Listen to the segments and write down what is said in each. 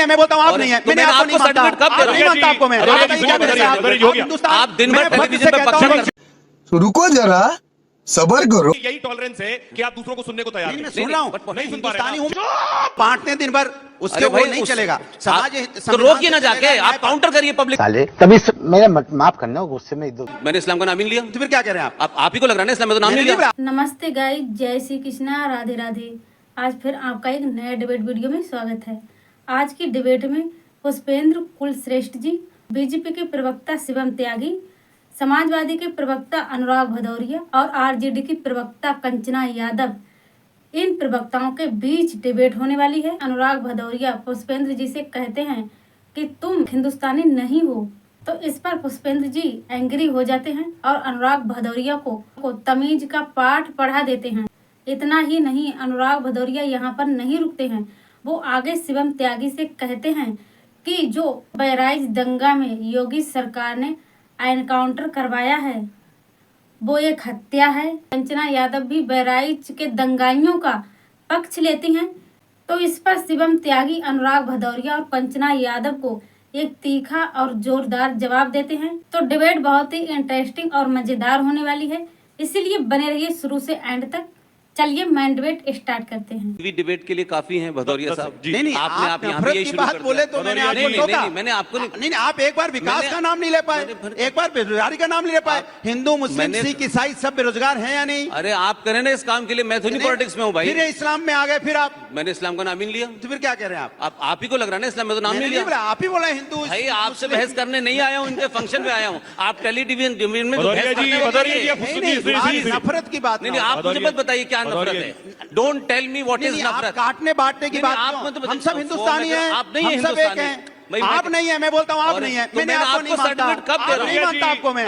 मैं बोलता हूँ आप नहीं है, मैंने आपको सर्टिफिकेट कब दे रहा हूँ? आप दिन भर टेलीविजन पे पक्षपात। तो रुको जरा, सबर करो। यही टॉलरेंस है कि आप दूसरों को सुनने को तैयार मैं सुन रहा हूँ, नहीं सुन पा हिंदुस्तानी रहे हूँ, बांटने दिन भर उसके वो नहीं चलेगा। समाज तो रोकिए ना जाके, आप काउंटर करिए पब्लिक। तभी मेरा माफ करना, गुस्से में मैंने इस्लाम का नाम ही लिया, तो फिर क्या कह रहे हैं आप ही को लग रहा है ना इस्लाम में तो नाम नहीं लिया। नमस्ते गाइस, जय श्री कृष्णा, राधे राधे। आज फिर आपका एक नया डिबेट वीडियो में स्वागत है। आज की डिबेट में पुष्पेंद्र कुलश्रेष्ठ जी, बीजेपी के प्रवक्ता शिवम त्यागी, समाजवादी के प्रवक्ता अनुराग भदौरिया और आरजेडी की प्रवक्ता कंचना यादव, इन प्रवक्ताओं के बीच डिबेट होने वाली है। अनुराग भदौरिया पुष्पेंद्र जी से कहते हैं कि तुम हिंदुस्तानी नहीं हो, तो इस पर पुष्पेंद्र जी एंग्री हो जाते हैं और अनुराग भदौरिया को तमीज का पाठ पढ़ा देते हैं। इतना ही नहीं, अनुराग भदौरिया यहाँ पर नहीं रुकते हैं, वो आगे शिवम त्यागी से कहते हैं कि जो बहराइच दंगा में योगी सरकार ने एनकाउंटर करवाया है वो एक हत्या है। कंचना यादव भी बहराइच के दंगाइयों का पक्ष लेती हैं, तो इस पर शिवम त्यागी, अनुराग भदौरिया और कंचना यादव को एक तीखा और जोरदार जवाब देते हैं। तो डिबेट बहुत ही इंटरेस्टिंग और मजेदार होने वाली है, इसीलिए बने रहिए शुरू से एंड तक। चलिए मेन डिबेट स्टार्ट करते हैं। डिबेट के लिए काफी हैं भदौरिया साहब। नहीं, आपने आप यहाँ पे शुरू कर बोले तो मैंने आपको टोका। मैंने आपको नहीं, आप एक बार विकास का नाम नहीं ले पाए, एक बार बेरोजगारी का नाम नहीं ले पाए। हिंदू मुस्लिम सिख ईसाई सब बेरोजगार हैं या नहीं? अरे आप करें ना इस काम के लिए, मैं तो नहीं पॉलिटिक्स में हूँ भाई। फिर इस्लाम में आ गए, फिर आप। मैंने इस्लाम का नाम ही लिया, तो फिर क्या कह रहे हैं आप ही को लग रहा है ना इस्लाम में तो नाम नहीं लिया। आप ही बोला हिंदू। भाई आपसे बहस करने नहीं आया हूँ, इनके फंक्शन में आया हूँ। आप टेलीविजन में नफरत की बात नहीं, आप मुझे मत बताइए क्या नफरत है। Don't tell me what is नफरत। काटने बांटने की बात, हम सब हिंदुस्तानी हैं, आप नहीं है सब एक हैं। आप नहीं है, मैं बोलता हूँ आप नहीं है, मैंने आपको सर्टिफिकेट कब दे रहा हूँ? नहीं मानता आपको मैं।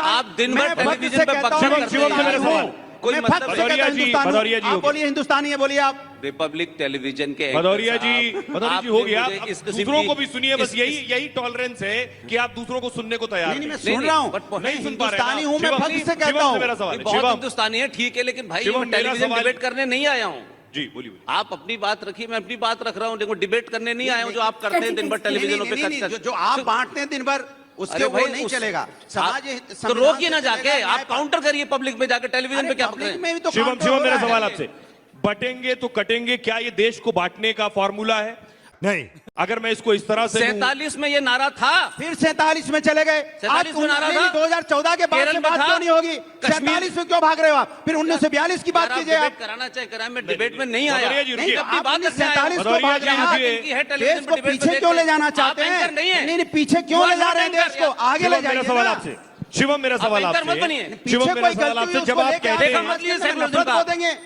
आप दिन भर टेलीविजन पे पक्षपात। कोई मतलब बोलिए हिंदुस्तानी है, बोलिए आप। रिपब्लिक टेलीविजन के भदौरिया जी हो गया। दूसरों को भी सुनिए, बस यही टॉलरेंस है कि आप दूसरों को सुनने को तैयार नहीं। मैं सुन रहा हूँ, नहीं सुन पा रहे हूँ, मैं फर्क से कहता हूँ। बहुत हिंदुस्तानी है, ठीक है, लेकिन भाई मैं टेलीविजन डिबेट करने नहीं आया हूँ। जी बोलिए। आप अपनी बात रखिए, मैं अपनी बात रख रहा हूँ। देखो डिबेट करने नहीं आया हूँ जो आप करते हैं दिन भर टेलीविजनों पे। जो आप बांटते हैं दिन भर उसके वो नहीं चलेगा। समाज तो रोकिए ना जाके, आप काउंटर करिए पब्लिक में जाकर। टेलीविजन पे क्या पकड़ रहे हैं? शिवम मेरा सवाल आपसे, बटेंगे तो कटेंगे, क्या ये देश को बांटने का फॉर्मूला है? नहीं। अगर मैं इसको इस तरह से 47 में ये नारा था, फिर 47 में चले गए। 47 में नारा था, 2014 के बाद की बात क्यों नहीं होगी? 47 में क्यों भाग रहे हो आप? फिर 1942 की बात कीजिए आप। कराना चाहिए कराएं, मैं डिबेट में नहीं आया। अपनी बात 47 को भाग रहे हैं, देश को पीछे क्यों ले जाना चाहते हैं? नहीं, पीछे क्यों ले जा रहे हैं देश को? आगे ले जाइए। सवाल आपसे शिवम, मेरा सवाल आपसे, शिवम मेरा सवाल आपसे, जब आप कहते हैं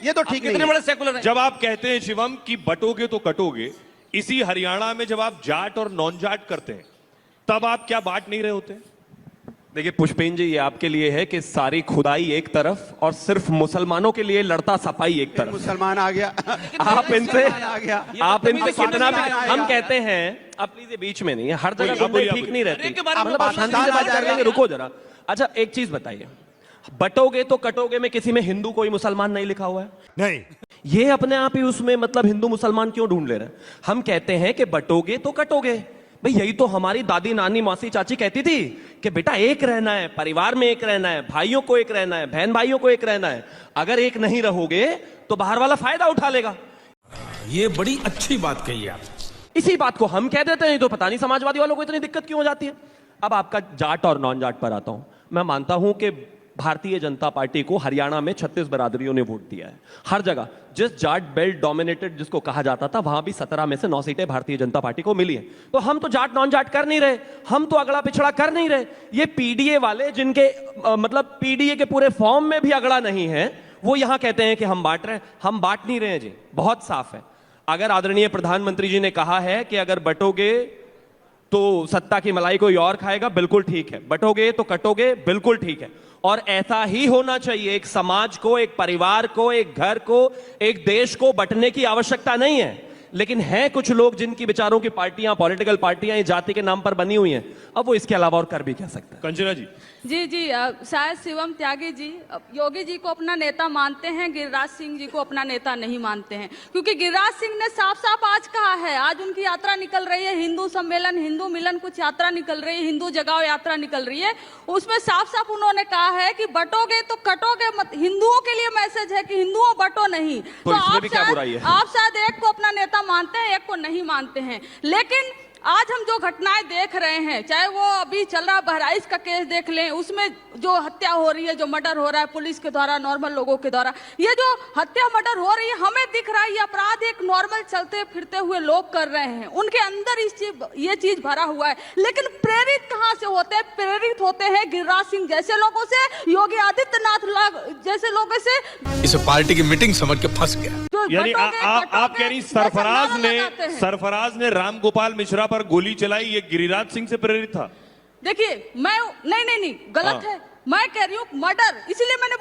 ये तो ठीक है, जब आप कहते हैं शिवम की बटोगे तो कटोगे, इसी हरियाणा में जब आप जाट और नॉन जाट करते हैं तब आप क्या बांट नहीं रहे होते? देखिए पुष्पेंद्र जी, ये आपके लिए है कि सारी खुदाई एक तरफ और सिर्फ मुसलमानों के लिए लड़ता सफाई एक तरफ। मुसलमान आ गया। आप इनसे कितना भी हम कहते हैं, आप प्लीज बीच में नहीं है, हर जगह बोलते ठीक नहीं रहती। मतलब शांति से बात कर लेंगे, रुको जरा। अच्छा एक चीज बताइए, बटोगे तो कटोगे में किसी में हिंदू कोई मुसलमान नहीं लिखा हुआ है? नहीं। ये अपने आप ही उसमें मतलब हिंदू मुसलमान क्यों ढूंढ ले रहे हैं? हम कहते हैं कि बटोगे तो कटोगे। भाई यही तो हमारी दादी नानी मौसी चाची कहती थी कि बेटा एक रहना है, परिवार में एक रहना है, भाइयों को एक रहना है, बहन भाइयों को एक रहना है। अगर एक नहीं रहोगे तो बाहर वाला फायदा उठा लेगा। ये बड़ी अच्छी बात कही आप। इसी बात को हम कह देते हैं, तो पता नहीं समाजवादी वालों को इतनी दिक्कत क्यों हो जाती है। अब आपका जाट और नॉन जाट पर आता हूं। मैं मानता हूं कि भारतीय जनता पार्टी को हरियाणा में 36 बरादरियों ने वोट दिया है। हर जगह जिस जाट बेल्ट डोमिनेटेड जिसको कहा जाता था, वहां भी 17 में से 9 सीटें भारतीय जनता पार्टी को मिली है। तो हम तो जाट नॉन जाट कर नहीं रहे, हम तो अगड़ा पिछड़ा कर नहीं रहे। ये पीडीए वाले जिनके मतलब पीडीए के पूरे फॉर्म में भी अगड़ा नहीं है, वो यहां कहते हैं कि हम बांट रहे हैं। हम बांट नहीं रहे हैं जी, बहुत साफ है। अगर आदरणीय प्रधानमंत्री जी ने कहा है कि अगर बटोगे तो सत्ता की मलाई कोई और खाएगा, बिल्कुल ठीक है। बटोगे तो कटोगे, बिल्कुल ठीक है। और ऐसा ही होना चाहिए। एक समाज को, एक परिवार को, एक घर को, एक देश को बंटने की आवश्यकता नहीं है। लेकिन हैं कुछ लोग जिनकी विचारों की पार्टियां, पॉलिटिकल पार्टियां ये जाति के नाम पर बनी हुई हैं। अब वो इसके अलावा और कर भी क्या सकता है? कंचना जी, जी शायद शिवम त्यागी जी योगी जी को अपना नेता मानते हैं, गिरिराज सिंह जी को अपना नेता नहीं मानते हैं, क्योंकि गिरिराज सिंह ने साफ साफ आज कहा है, आज उनकी यात्रा निकल रही है, हिंदू सम्मेलन, हिंदू मिलन कुछ यात्रा निकल रही है, हिंदू जगाओ यात्रा निकल रही है, उसमें साफ साफ उन्होंने कहा है कि बटोगे तो कटोगे मत। हिंदुओं के लिए मैसेज है कि हिंदुओं बटो नहीं। तो इसमें भी क्या बुराई है? आप शायद एक को अपना नेता मानते हैं, एक को नहीं मानते हैं, लेकिन आज हम जो घटनाएं देख रहे हैं, चाहे वो अभी चल रहा बहराइच का केस देख लें, उसमें जो हत्या हो रही है, जो मर्डर हो रहा है पुलिस के द्वारा, नॉर्मल लोगों के द्वारा, ये जो हत्या मर्डर हो रही है, हमें दिख रहा है ये अपराध एक नॉर्मल चलते फिरते हुए लोग कर रहे हैं, उनके अंदर ये चीज भरा हुआ है। लेकिन प्रेरित कहां से होते हैं? प्रेरित होते हैं गिरिराज सिंह जैसे लोगों से, योगी आदित्यनाथ जैसे लोगों से। इसे पार्टी की मीटिंग समझ के फंस गया। यानी आप कह रही सरफराज ने रामगोपाल मिश्रा पर गोली चलाई, ये गिरिराज सिंह से प्रेरित था? देखिए, मैं नहीं गलत है, मैं कह रही हूँ मर्डर, इसीलिए मैंने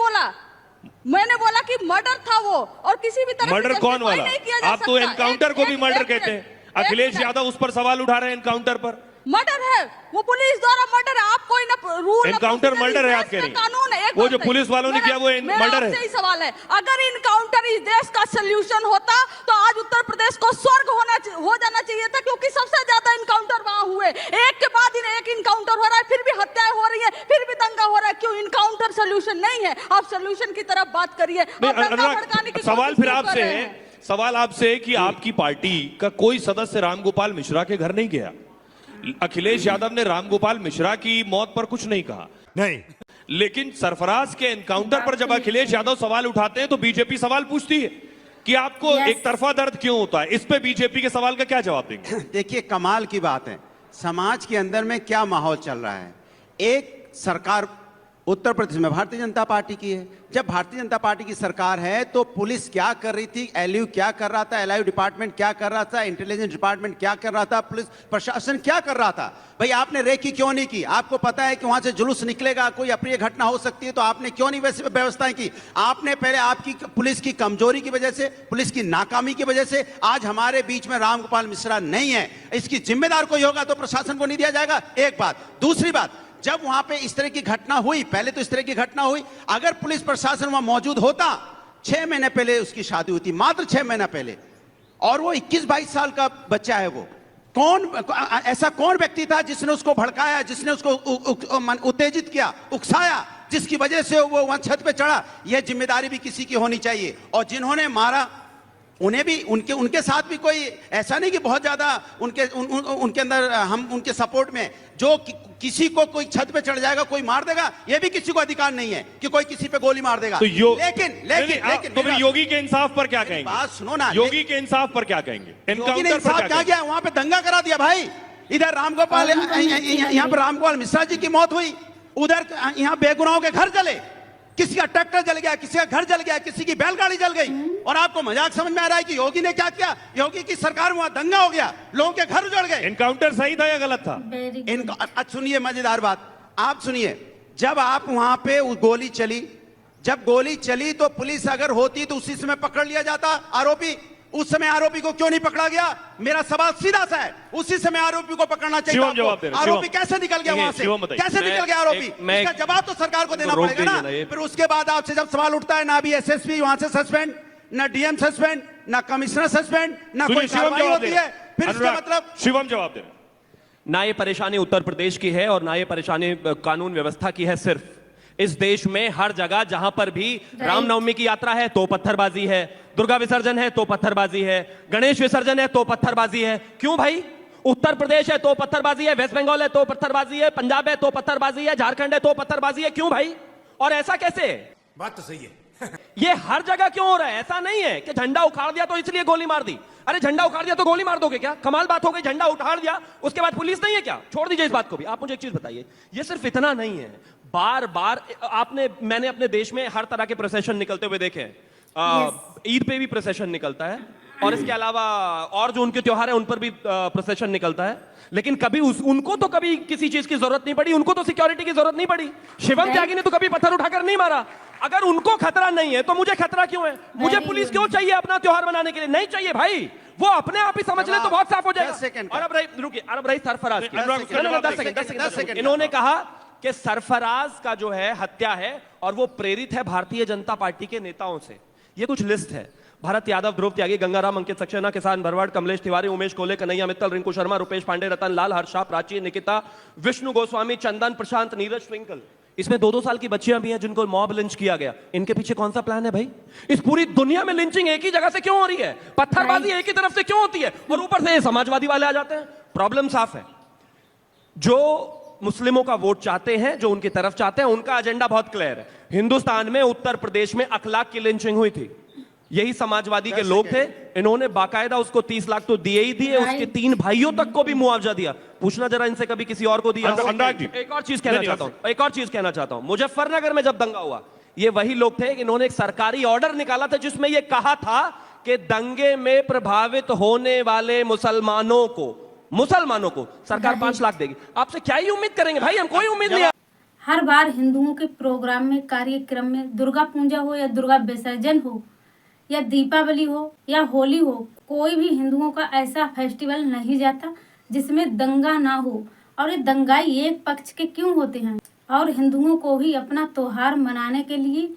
बोला कि मर्डर था वो, और किसी भी तरह मर्डर कौन वाला? आप तो एनकाउंटर को भी मर्डर कहते हैं। अखिलेश यादव उस पर सवाल उठा रहे हैं, एनकाउंटर पर। मर्डर है वो, पुलिस द्वारा मर्डर है। आप कोई ना रूल एनकाउंटर मर्डर है आप कह रही हैं? कानून है, वो जो पुलिस वालों ने किया वो मर्डर है। सही सवाल है, अगर इनकाउंटर इस देश का सॉल्यूशन होता तो आज उत्तर प्रदेश को स्वर्ग हो जाना चाहिए था, क्योंकि सबसे ज्यादा इनकाउंटर वहां हुए, एक के बाद एक इनकाउंटर हो रहा है, फिर भी हत्याएं हो रही है, फिर भी दंगा हो रहा है। क्यों इनकाउंटर सॉल्यूशन नहीं है? आप सॉल्यूशन की तरफ बात करिए। सवाल फिर आपसे है, सवाल आपसे है कि आपकी पार्टी का कोई सदस्य रामगोपाल मिश्रा के घर नहीं गया। अखिलेश यादव ने रामगोपाल मिश्रा की मौत पर कुछ नहीं कहा, नहीं, लेकिन सरफराज के एनकाउंटर पर जब अखिलेश यादव सवाल उठाते हैं तो बीजेपी सवाल पूछती है कि आपको एक तरफा दर्द क्यों होता है। इस पे बीजेपी के सवाल का क्या जवाब देंगे? देखिए, कमाल की बात है, समाज के अंदर में क्या माहौल चल रहा है। एक सरकार उत्तर प्रदेश में भारतीय जनता पार्टी की है। जब भारतीय जनता पार्टी की सरकार है तो पुलिस क्या कर रही थी, एलयू क्या कर रहा था, एलआईयू डिपार्टमेंट क्या कर रहा था, इंटेलिजेंस डिपार्टमेंट क्या कर रहा था, पुलिस प्रशासन क्या कर रहा था? भाई आपने रेकी क्यों नहीं की? आपको पता है कि वहां से जुलूस निकलेगा, कोई अप्रिय घटना हो सकती है, तो आपने क्यों नहीं वैसी व्यवस्थाएं की? आपने पहले आपकी पुलिस की कमजोरी की वजह से, पुलिस की नाकामी की वजह से आज हमारे बीच में रामगोपाल मिश्रा नहीं है। इसकी जिम्मेदार कोई होगा तो प्रशासन को नहीं दिया जाएगा, एक बात। दूसरी बात, जब वहां पे इस तरह की घटना हुई, पहले तो इस तरह की घटना हुई, अगर पुलिस प्रशासन वहां मौजूद होता, 6 महीने पहले उसकी शादी हुई थी, मात्र 6 महीना पहले, और वो 21-22 साल का बच्चा है। वो ऐसा कौन व्यक्ति था जिसने उसको भड़काया, जिसने उसको उत्तेजित किया, उकसाया, जिसकी वजह से वो वहां छत पे चढ़ा? यह जिम्मेदारी भी किसी की होनी चाहिए। और जिन्होंने मारा उन्हें भी, उनके साथ भी कोई ऐसा नहीं कि बहुत ज्यादा उनके अंदर हम उनके सपोर्ट में, जो किसी को कोई छत पे चढ़ जाएगा, कोई मार देगा, ये भी किसी को अधिकार नहीं है कि कोई किसी पे गोली मार देगा। तो लेकिन तो फिर योगी के इंसाफ पर क्या कहेंगे? बात सुनो ना, योगी के इंसाफ पर क्या कहेंगे? योगी ने इंसाफ क्या किया? वहां पे दंगा करा दिया भाई। इधर रामगोपाल, यहाँ पर रामगोपाल मिश्रा जी की मौत हुई, उधर यहाँ बेगुनाहों के घर जले, किसी का ट्रैक्टर जल गया, किसी का घर जल गया, किसी की बैलगाड़ी जल गई, और आपको मजाक समझ में आ रहा है कि योगी ने क्या किया? योगी की सरकार में वहां दंगा हो गया, लोगों के घर उजड़ गए। एनकाउंटर सही था या गलत था? सुनिए, मजेदार बात आप सुनिए, जब आप वहां पे गोली चली, जब गोली चली तो पुलिस अगर होती तो उसी समय पकड़ लिया जाता आरोपी। उस समय आरोपी को क्यों नहीं पकड़ा गया? मेरा सवाल सीधा सा है, उसी समय आरोपी को पकड़ना चाहिए। आरोपी कैसे निकल गया वहां से? कैसे निकल गया आरोपी? इसका जवाब तो सरकार को देना पड़ेगा ना। फिर उसके बाद आपसे जब सवाल उठता है, ना अभी एसएसपी वहां से सस्पेंड, ना डीएम सस्पेंड, ना कमिश्नर सस्पेंड, ना कोई कार्रवाई होती है, फिर इसका मतलब? शिवम जवाब दे। ना ये परेशानी उत्तर प्रदेश की है और ना ये परेशानी कानून व्यवस्था की है। सिर्फ इस देश में हर जगह जहां पर भी रामनवमी की यात्रा है तो पत्थरबाजी है, दुर्गा विसर्जन है तो पत्थरबाजी है, गणेश विसर्जन है तो पत्थरबाजी है। क्यों भाई? उत्तर प्रदेश है तो पत्थरबाजी है, वेस्ट बंगाल है तो पत्थरबाजी है, पंजाब है तो पत्थरबाजी है, झारखंड है तो पत्थरबाजी है। क्यों भाई? और ऐसा कैसे? बात तो सही है। ये हर जगह क्यों हो रहा है? ऐसा नहीं है कि झंडा उखाड़ दिया तो इसलिए गोली मार दी। अरे झंडा उखाड़ दिया तो गोली मार दोगे क्या? कमाल बात हो गई। झंडा उखाड़ दिया उसके बाद पुलिस नहीं है क्या? छोड़ दीजिए इस बात को भी। आप मुझे एक चीज बताइए, ये सिर्फ इतना नहीं है, बार बार मैंने अपने देश में हर तरह के प्रोसेशन निकलते हुए देखे। ईद पे भी प्रोसेशन निकलता है, और इसके अलावा और जो उनके त्योहार है उन पर भी प्रोसेशन निकलता है, लेकिन कभी उनको तो कभी किसी चीज की जरूरत नहीं पड़ी, उनको तो सिक्योरिटी की जरूरत नहीं पड़ी। शिवम त्यागी ने तो कभी पत्थर उठाकर नहीं मारा। अगर उनको खतरा नहीं है तो मुझे खतरा क्यों है? मुझे पुलिस क्यों चाहिए अपना त्योहार मनाने के लिए? नहीं चाहिए भाई। वो अपने आप ही समझ ले तो बहुत साफ हो 10 सेकंड जाएगा। और अब रही, रुकिए, अब रही सरफराज की। अनुराग, 10 सेकंड। इन्होंने कहा कि सरफराज का जो है हत्या है और वो प्रेरित है भारतीय जनता पार्टी के नेताओं से। ये कुछ लिस्ट है। भारत यादव, ध्रुव त्यागी, गंगाराम, अंकित सक्सेना, किसान भरवाड़, कमलेश तिवारी, उमेश कोले, कन्हैया मित्तल, रिंकू शर्मा, रुपेश पांडे, रतन लाल, हर्षा, प्राची, निकिता, विष्णु गोस्वामी, चंदन, प्रशांत, नीरज ट्विंकल। इसमें 2-2 साल की बच्चियां भी हैं जिनको मॉब लिंच किया गया। इनके पीछे कौन सा प्लान है भाई? इस पूरी दुनिया में लिंचिंग एक ही जगह से क्यों हो रही है? पत्थरबाजी एक ही तरफ से क्यों होती है? और ऊपर से ये समाजवादी वाले आ जाते हैं। प्रॉब्लम साफ है। जो मुस्लिमों का वोट चाहते हैं, जो उनकी तरफ चाहते हैं, उनका एजेंडा बहुत क्लियर है। हिंदुस्तान में उत्तर प्रदेश में अखलाक की लिंचिंग हुई थी, यही समाजवादी के लोग थे। इन्होंने बाकायदा उसको 30 लाख तो दिए ही दिए, उसके 3 भाइयों तक को भी मुआवजा दिया। पूछना जरा इनसे कभी किसी और को दिया? अनुराग जी, एक और चीज कहना चाहता हूं, मुजफ्फरनगर में जब दंगा हुआ, ये वही लोग थे कि इन्होंने एक सरकारी ऑर्डर निकाला था जिसमें यह कहा था कि दंगे में प्रभावित होने वाले मुसलमानों को सरकार 5 लाख देगी। आपसे क्या ही उम्मीद करेंगे भाई? हम कोई उम्मीद नहीं। हर बार हिंदुओं के प्रोग्राम में, कार्यक्रम में, दुर्गा पूजा हो या दुर्गा विसर्जन हो या दीपावली हो या होली हो, कोई भी हिंदुओं का ऐसा फेस्टिवल नहीं जाता जिसमें दंगा ना हो। और ये दंगाई एक पक्ष के क्यों होते हैं? और हिंदुओं को ही अपना त्योहार मनाने के लिए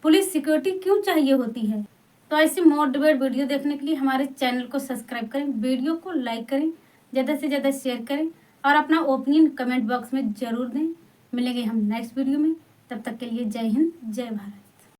पुलिस सिक्योरिटी क्यों चाहिए होती है? तो ऐसी मोर डिबेट वीडियो देखने के लिए हमारे चैनल को सब्सक्राइब करें, वीडियो को लाइक करें, ज़्यादा से ज़्यादा शेयर करें और अपना ओपिनियन कमेंट बॉक्स में ज़रूर दें। मिलेंगे हम नेक्स्ट वीडियो में, तब तक के लिए जय हिंद, जय भारत।